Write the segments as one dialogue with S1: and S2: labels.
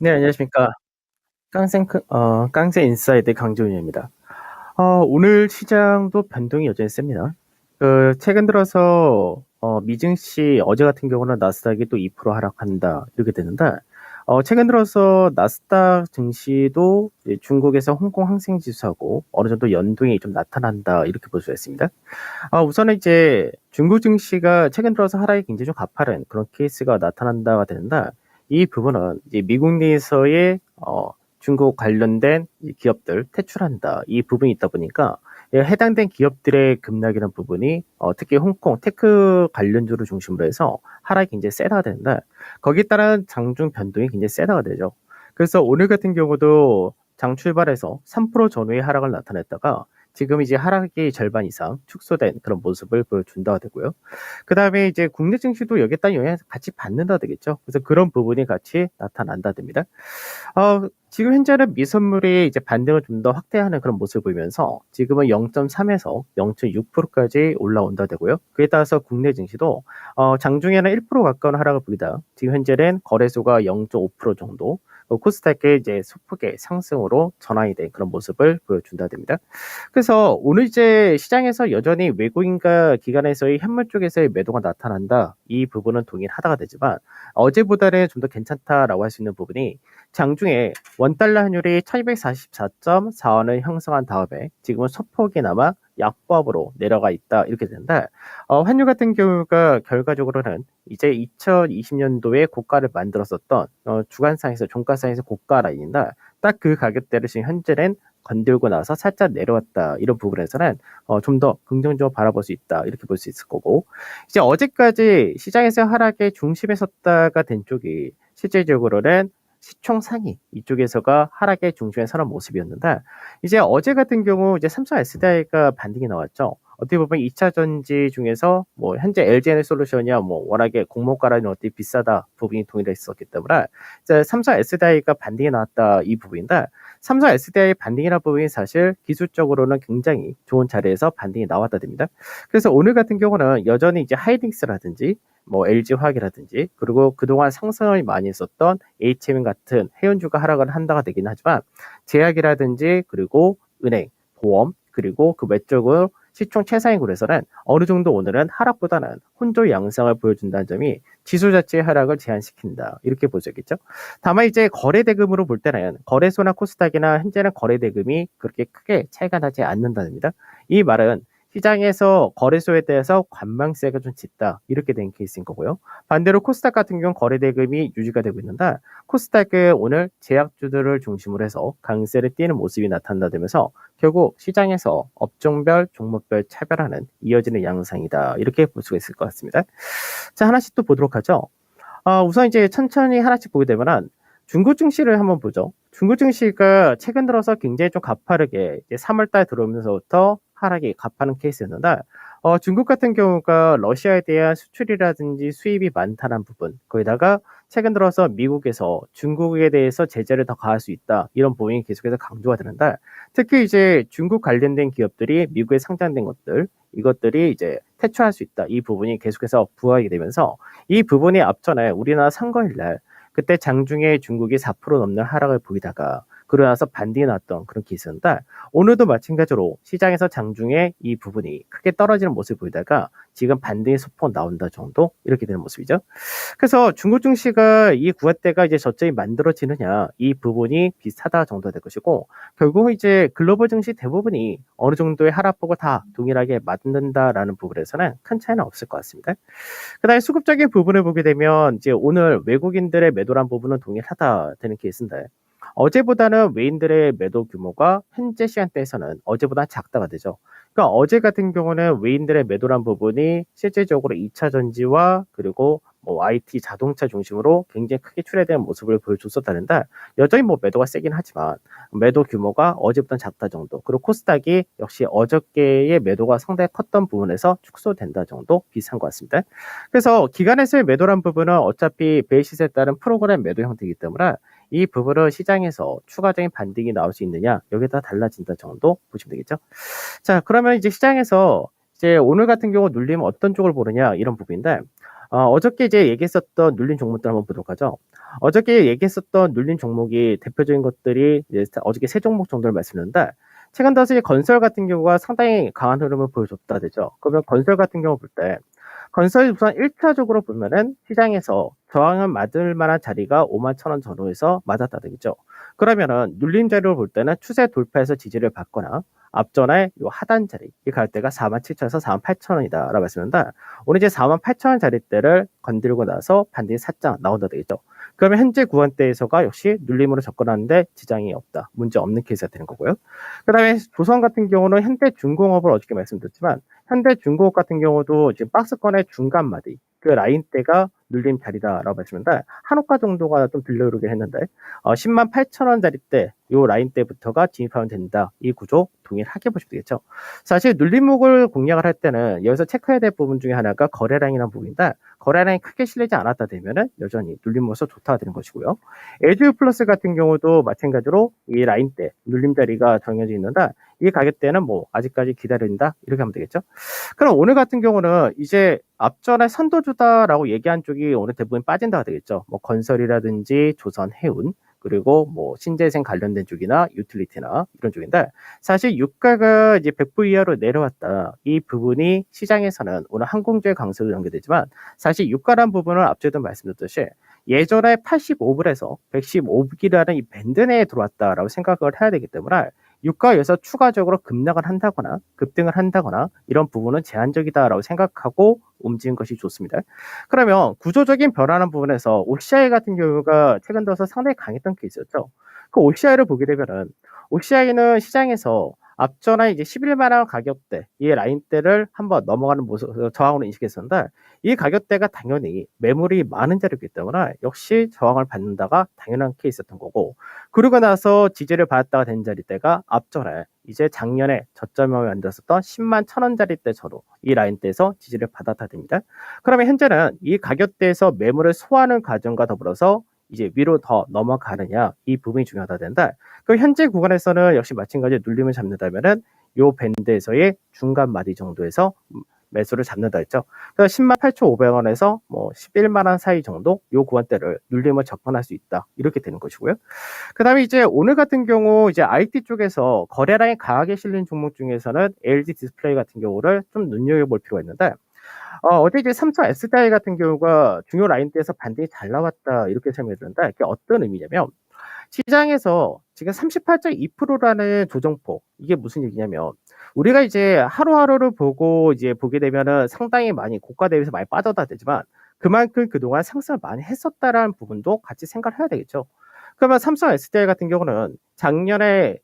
S1: 네, 안녕하십니까. 깡생 인사이드 강지훈입니다. 오늘 시장도 변동이 여전히 셉니다. 최근 들어서, 미증시 어제 같은 경우는 나스닥이 또 2% 하락한다, 이렇게 되는데, 최근 들어서 나스닥 증시도 이제 중국에서 홍콩 항생 지수하고 어느 정도 연동이 좀 나타난다, 이렇게 볼 수가 있습니다. 우선은 이제 중국 증시가 최근 들어서 하락이 굉장히 좀 가파른 그런 케이스가 나타난다가 되는데, 이 부분은 이제 미국 내에서의 중국 관련된 이 기업들 퇴출한다. 이 부분이 있다 보니까 해당된 기업들의 급락이라는 부분이 특히 홍콩 테크 관련주를 중심으로 해서 하락이 굉장히 세다가 되는데 거기에 따른 장중 변동이 굉장히 세다가 되죠. 그래서 오늘 같은 경우도 장 출발해서 3% 전후의 하락을 나타냈다가 지금 이제 하락이 절반 이상 축소된 그런 모습을 보여준다가 되고요. 그 다음에 이제 국내 증시도 여기에 따른 영향을 같이 받는다 되겠죠. 그래서 그런 부분이 같이 나타난다 됩니다. 지금 현재는 미선물이 이제 반등을 좀 더 확대하는 그런 모습을 보이면서 지금은 0.3에서 0.6%까지 올라온다 되고요. 그에 따라서 국내 증시도 장중에는 1% 가까운 하락을 보이다. 지금 현재는 거래소가 0.5% 정도, 코스닥의 이제 소폭의 상승으로 전환이 된 그런 모습을 보여준다 됩니다. 그래서 오늘 이제 시장에서 여전히 외국인과 기관에서의 현물 쪽에서의 매도가 나타난다. 이 부분은 동일하다가 되지만 어제보다는 좀 더 괜찮다라고 할 수 있는 부분이 장중에 원달러 환율이 1244.4원을 형성한 다음에 지금은 소폭이나마 약보합으로 내려가 있다 이렇게 된다. 환율 같은 경우가 결과적으로는 이제 2020년도에 고가를 만들었었던 주간상에서 종가상에서 고가 라인이다. 딱 그 가격대를 지금 현재는 건들고 나서 살짝 내려왔다 이런 부분에서는 좀 더 긍정적으로 바라볼 수 있다 이렇게 볼 수 있을 거고 이제 어제까지 시장에서 하락의 중심에 섰다가 된 쪽이 실질적으로는 시총 상위 이쪽에서가 하락의 중심에 서는 모습이었는데 이제 어제 같은 경우 이제 삼성 SDI가 반등이 나왔죠. 어떻게 보면 2차 전지 중에서 뭐 현재 LG에너솔루션이야 뭐 워낙에 공모가라는 어디 비싸다 부분이 동일했었기 때문에 이제 삼성 SDI가 반등이 나왔다 이 부분인데 삼성 SDI 반등이라는 부분이 사실 기술적으로는 굉장히 좋은 자리에서 반등이 나왔다 됩니다. 그래서 오늘 같은 경우는 여전히 이제 하이닉스라든지 뭐 LG화학이라든지 그리고 그동안 상승을 많이 했었던 HM 같은 해운주가 하락을 한다가 되긴 하지만 제약이라든지 그리고 은행, 보험 그리고 그 외적으로 시총 최상위군에서는 어느 정도 오늘은 하락보다는 혼조 양상을 보여준다는 점이 지수 자체의 하락을 제한시킨다 이렇게 볼 수 있겠죠. 다만 이제 거래 대금으로 볼 때는 거래소나 코스닥이나 현재는 거래 대금이 그렇게 크게 차이가 나지 않는다입니다. 이 말은 시장에서 거래소에 대해서 관망세가 좀 짙다 이렇게 된 케이스인 거고요. 반대로 코스닥 같은 경우는 거래 대금이 유지가 되고 있는데 코스닥은 오늘 제약주들을 중심으로 해서 강세를 띠는 모습이 나타나면서 결국 시장에서 업종별 종목별 차별화는 이어지는 양상이다 이렇게 볼 수가 있을 것 같습니다. 자 하나씩 또 보도록 하죠. 우선 이제 천천히 하나씩 보게 되면은 중국 증시를 한번 보죠. 중국 증시가 최근 들어서 굉장히 좀 가파르게 이제 3월달 들어오면서부터 하락이 가파른 케이스였는데 중국 같은 경우가 러시아에 대한 수출이라든지 수입이 많다는 부분 거기다가 최근 들어서 미국에서 중국에 대해서 제재를 더 가할 수 있다 이런 부분이 계속해서 강조가 되는데 특히 이제 중국 관련된 기업들이 미국에 상장된 것들 이것들이 이제 퇴출할 수 있다 이 부분이 계속해서 부각이 되면서 이 부분이 앞전에 우리나라 선거일 날 그때 장중에 중국이 4% 넘는 하락을 보이다가 그러고 나서 반등이 났던 그런 케이스인데 오늘도 마찬가지로 시장에서 장중에 이 부분이 크게 떨어지는 모습을 보이다가 지금 반등의 소폭 나온다 정도 이렇게 되는 모습이죠. 그래서 중국 증시가 이 구간대가 이제 저점이 만들어지느냐 이 부분이 비슷하다 정도 될 것이고 결국 이제 글로벌 증시 대부분이 어느 정도의 하락폭을 다 동일하게 만든다라는 부분에서는 큰 차이는 없을 것 같습니다. 그다음에 수급적인 부분을 보게 되면 이제 오늘 외국인들의 매도란 부분은 동일하다 되는 케이스인데 어제보다는 외인들의 매도 규모가 현재 시간대에서는 어제보다 작다가 되죠. 그러니까 어제 같은 경우는 외인들의 매도란 부분이 실질적으로 2차 전지와 그리고 뭐 IT 자동차 중심으로 굉장히 크게 출회되는 모습을 보여줬었다는데 여전히 뭐 매도가 세긴 하지만 매도 규모가 어제보다 작다 정도 그리고 코스닥이 역시 어저께의 매도가 상당히 컸던 부분에서 축소된다 정도 비슷한 것 같습니다. 그래서 기관에서의 매도란 부분은 어차피 베이시스에 따른 프로그램 매도 형태이기 때문에 이 부분은 시장에서 추가적인 반등이 나올 수 있느냐 여기에 따라 달라진다 정도 보시면 되겠죠. 자 그러면 이제 시장에서 이제 오늘 같은 경우 눌리면 어떤 쪽을 보느냐 이런 부분인데 어저께 이제 얘기했었던 눌린 종목들 한번 보도록 하죠. 어저께 얘기했었던 눌린 종목이 대표적인 것들이 이제 어저께 세 종목 정도를 말씀드렸는데 최근 들어서 이 건설 같은 경우가 상당히 강한 흐름을 보여줬다 되죠. 그러면 건설 같은 경우 볼 때 건설이 우선 1차적으로 보면은 시장에서 저항을 맞을 만한 자리가 51,000원 전후에서 맞았다 되겠죠. 그러면은 눌림 자리를 볼 때는 추세 돌파해서 지지를 받거나 앞전에 요 하단 자리 이 갈 때가 47,000에서 48,000원이다라고 말씀드렸는데 오늘 이제 48,000원 자리대를 건들고 나서 반등이 살짝 나온다 되겠죠. 그러면 현재 구간대에서가 역시 눌림으로 접근하는데 지장이 없다. 문제 없는 케이스가 되는 거고요. 그다음에 조선 같은 경우는 현대중공업을 어저께 말씀드렸지만 현대중공업 같은 경우도 지금 박스권의 중간 마디 그 라인대가 눌림 자리다라고 말씀드렸는데 한옥가 정도가 좀 들려오르긴 했는데 108,000원 자리대 요 라인대부터가 진입하면 된다. 이 구조 동일하게 보시면 되겠죠. 사실 눌림목을 공략을 할 때는 여기서 체크해야 될 부분 중에 하나가 거래량이라는 부분인데 거래량이 크게 실리지 않았다 되면은 여전히 눌림목에서 좋다가 되는 것이고요. 에듀 플러스 같은 경우도 마찬가지로 이 라인대 눌림 자리가 정해져 있는데 이 가격대는 뭐 아직까지 기다린다 이렇게 하면 되겠죠. 그럼 오늘 같은 경우는 이제 앞전에 선도주다라고 얘기한 쪽이 오늘 대부분 빠진다가 되겠죠. 뭐 건설이라든지 조선 해운 그리고 뭐 신재생 관련된 쪽이나 유틸리티나 이런 쪽인데 사실 유가가 이제 100불 이하로 내려왔다. 이 부분이 시장에서는 오늘 항공주의 강세로 연결되지만 사실 유가란 부분은 앞전에도 말씀드렸듯이 예전에 85불에서 115불이라는 이 밴드 내에 들어왔다라고 생각을 해야 되기 때문에 유가에서 추가적으로 급락을 한다거나 급등을 한다거나 이런 부분은 제한적이다라고 생각하고 움직인 것이 좋습니다. 그러면 구조적인 변화하는 부분에서 OCI 같은 경우가 최근 들어서 상당히 강했던 케이스였죠. 그 OCI를 보게 되면은 OCI는 시장에서 앞전에 이제 11만원 가격대 이 라인대를 한번 넘어가는 모습 저항으로 인식했었는데 이 가격대가 당연히 매물이 많은 자리이기 때문에 역시 저항을 받는다가 당연한 케이스였던 거고 그러고 나서 지지를 받았다가 된 자리대가 앞전에 이제 작년에 저점에 만들었었던 10만 1,000원짜리 때처럼 이 라인대에서 지지를 받았다 됩니다. 그러면 현재는 이 가격대에서 매물을 소화하는 과정과 더불어서 이제 위로 더 넘어가느냐 이 부분이 중요하다 된다. 그럼 현재 구간에서는 역시 마찬가지로 눌림을 잡는다면은 요 밴드에서의 중간 마디 정도에서 매수를 잡는다 했죠. 그래서 10만 8,500원에서 뭐 11만 원 사이 정도 요 구간대를 눌림을 접근할 수 있다. 이렇게 되는 것이고요. 그다음에 이제 오늘 같은 경우 이제 IT 쪽에서 거래량이 강하게 실린 종목 중에서는 LG 디스플레이 같은 경우를 좀 눈여겨볼 필요가 있는데 어제 이제 삼성 SDI 같은 경우가 중요 라인대에서 반등이 잘 나왔다 이렇게 설명을 드렸는데 그게 어떤 의미냐면 시장에서 지금 38.2%라는 조정폭 이게 무슨 얘기냐면 우리가 이제 하루하루를 보고 이제 보게 되면은 상당히 많이 고가 대비해서 많이 빠졌다 되지만 그만큼 그동안 상승을 많이 했었다라는 부분도 같이 생각을 해야 되겠죠. 그러면 삼성 SDI 같은 경우는 작년에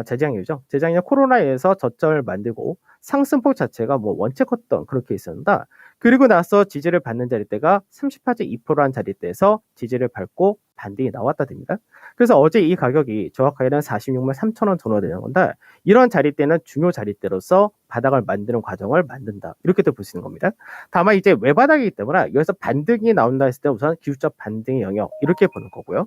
S1: 재작년이죠. 재작년 코로나에서 저점을 만들고 상승폭 자체가 뭐 원체 컸던 그런 케이스였는데 그리고 나서 지지를 받는 자리대가 38.2%라는 자리대에서 지지를 받고 반등이 나왔다 됩니다. 그래서 어제 이 가격이 정확하게는 46만 3천원 전후가 되는 건데 이런 자리대는 중요 자리대로서 바닥을 만드는 과정을 만든다. 이렇게도 볼 수 있는 겁니다. 다만 이제 외바닥이기 때문에 여기서 반등이 나온다 했을 때 우선 기술적 반등의 영역 이렇게 보는 거고요.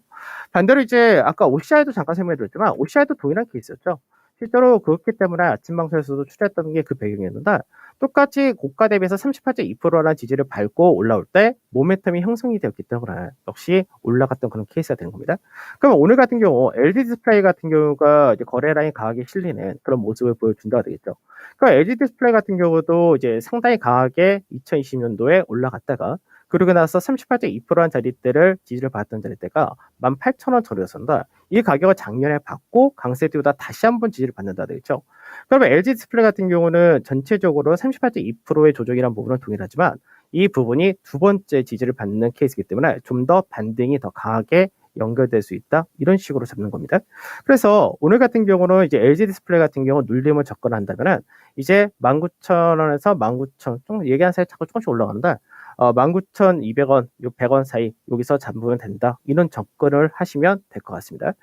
S1: 반대로 이제 아까 OCI도 잠깐 설명드렸지만 OCI도 동일한 케이스였죠. 실제로 그렇기 때문에 아침 방송에서도 추천했던 게 그 배경이었는데 똑같이 고가 대비해서 38.2%라는 지지를 밟고 올라올 때 모멘텀이 형성이 되었기 때문에 역시 올라갔던 그런 케이스가 되는 겁니다. 그럼 오늘 같은 경우 LG 디스플레이 같은 경우가 이제 거래량이 강하게 실리는 그런 모습을 보여준다고 되겠죠. 그러니까 LG 디스플레이 같은 경우도 이제 상당히 강하게 2020년도에 올라갔다가 그러고 나서 38.2%한 자리대를 지지를 받았던 자리대가 18,000원 처리였습니다. 이 가격을 작년에 받고 강세 띄우다 다시 한번 지지를 받는다 되겠죠. 그러면 LG 디스플레이 같은 경우는 전체적으로 38.2%의 조정이라는 부분은 동일하지만 이 부분이 두 번째 지지를 받는 케이스이기 때문에 좀 더 반등이 더 강하게 연결될 수 있다 이런 식으로 잡는 겁니다. 그래서 오늘 같은 경우는 이제 LG 디스플레이 같은 경우 눌림을 접근한다면은 이제 19,000원에서 19,000 좀 얘기한 사이 자꾸 조금씩 올라가는데 19,200원, 100원 사이 여기서 잡으면 된다. 이런 접근을 하시면 될 것 같습니다.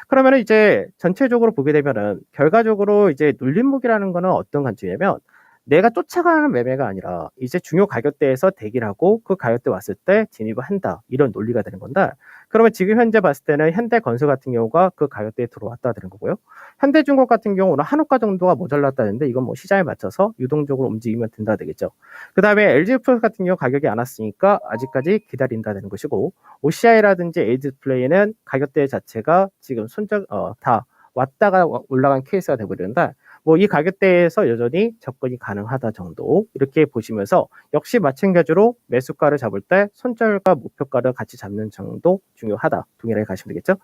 S1: 그러면 이제 전체적으로 보게 되면은 결과적으로 이제 눌림목이라는 거는 어떤 관점이냐면 내가 쫓아가는 매매가 아니라 이제 중요 가격대에서 대기를 하고 그 가격대 왔을 때 진입을 한다. 이런 논리가 되는 건데 그러면 지금 현재 봤을 때는 현대건설 같은 경우가 그 가격대에 들어왔다 되는 거고요. 현대중공 같은 경우는 한옥가 정도가 모자랐다는데 이건 뭐 시장에 맞춰서 유동적으로 움직이면 된다 되겠죠. 그 다음에 LG플러스 같은 경우 가격이 안 왔으니까 아직까지 기다린다 되는 것이고 OCI라든지 LG디스플레이는 가격대 자체가 지금 다 왔다가 올라간 케이스가 되버리는데 뭐 이 가격대에서 여전히 접근이 가능하다 정도 이렇게 보시면서 역시 마찬가지로 매수가를 잡을 때 손절과 목표가를 같이 잡는 정도 중요하다 동일하게 가시면 되겠죠.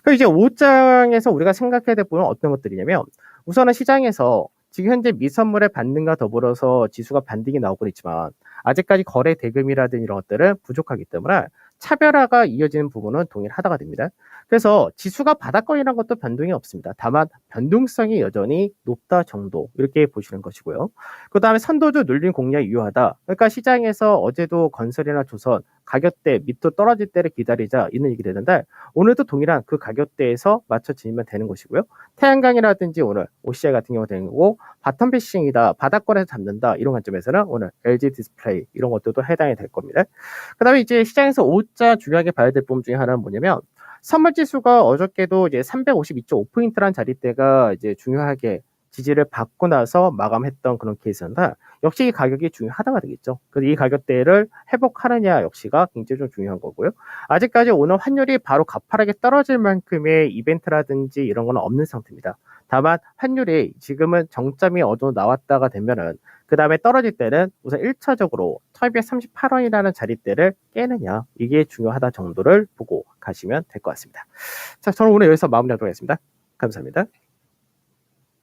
S1: 그럼 이제 5장에서 우리가 생각해야 될 부분은 어떤 것들이냐면 우선은 시장에서 지금 현재 미선물의 반등과 더불어서 지수가 반등이 나오고 있지만 아직까지 거래 대금이라든지 이런 것들은 부족하기 때문에 차별화가 이어지는 부분은 동일하다가 됩니다. 그래서 지수가 바닥권이라는 것도 변동이 없습니다. 다만 변동성이 여전히 높다 정도 이렇게 보시는 것이고요. 그 다음에 선도주 눌린 공략이 유효하다. 그러니까 시장에서 어제도 건설이나 조선 가격대 밑으로 떨어질 때를 기다리자 이런 얘기 되는데 오늘도 동일한 그 가격대에서 맞춰 지니면 되는 것이고요. 태양광이라든지 오늘 OCI 같은 경우 되는 거고 바텀 패싱이다 바닥권에서 잡는다 이런 관점에서는 오늘 LG 디스플레이 이런 것들도 해당이 될 겁니다. 그 다음에 이제 시장에서 5자 중요하게 봐야 될 부분 중에 하나는 뭐냐면 선물지수가 어저께도 이제 352.5포인트라는 자리대가 이제 중요하게 지지를 받고 나서 마감했던 그런 케이스인데 역시 이 가격이 중요하다가 되겠죠. 그래서 이 가격대를 회복하느냐 역시가 굉장히 좀 중요한 거고요. 아직까지 오늘 환율이 바로 가파르게 떨어질 만큼의 이벤트라든지 이런 건 없는 상태입니다. 다만 환율이 지금은 정점이 어느 정도 나왔다가 되면은 그 다음에 떨어질 때는 우선 1차적으로 1238원이라는 자리대를 깨느냐 이게 중요하다 정도를 보고 가시면 될 것 같습니다. 자, 저는 오늘 여기서 마무리하도록 하겠습니다. 감사합니다.